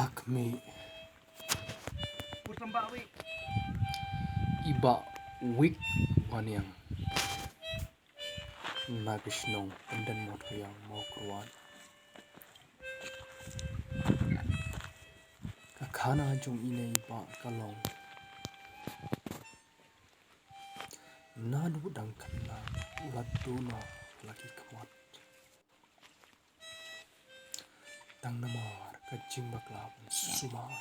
Hakmi Pusambawi iba wik waniang nagishnong pendan motoyang mokruan kakana jong ine iba kalong nadu dangkana laduna lagi kemat tang namar kajing baklaban sumar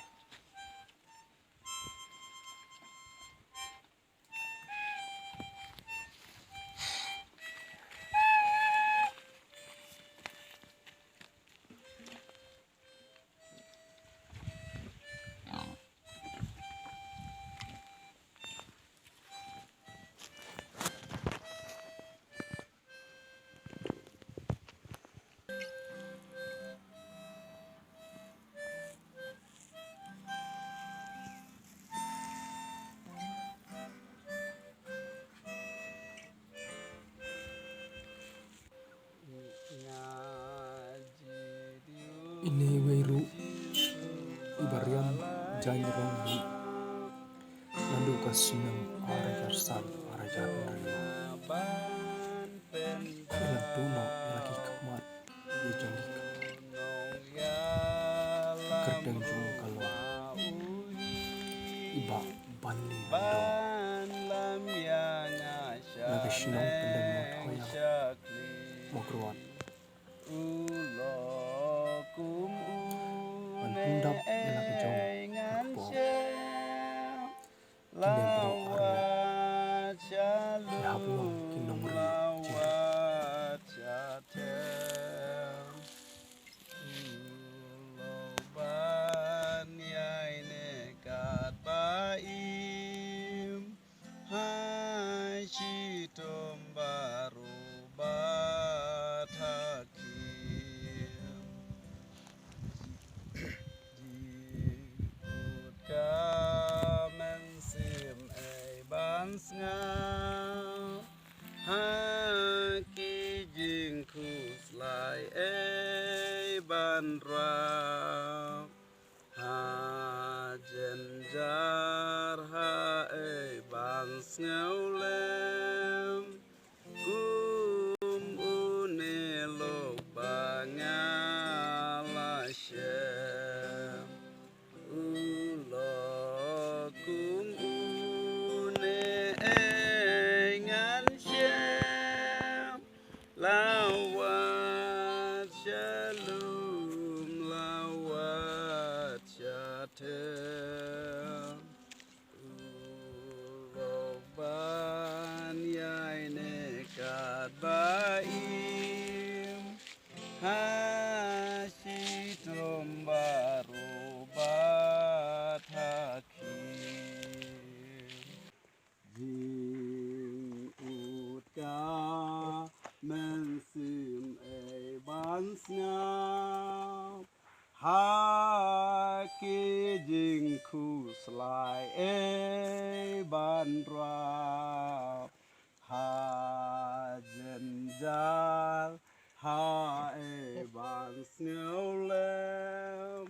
ini weiru ibariam janjrong ni nandu kasinam arajarsan arajar nerima laduna lagi kemat dia jonggi kerdeng jung kalong iba bani bandong nagishnong pendeng motoyang mokruan mandap nila kejong akpo kinde bro armo kihablong kinongri Haki jingku selai ban ra ha jenjar ha ban ngau lem kum une lo bangala shem ulo kum lawat shalom lawat shatem uroban yai nekat baim hashitom baru bat hakim jing utka mensim bansngap haki jingku selai ban rap ha jenjal ha ban snolem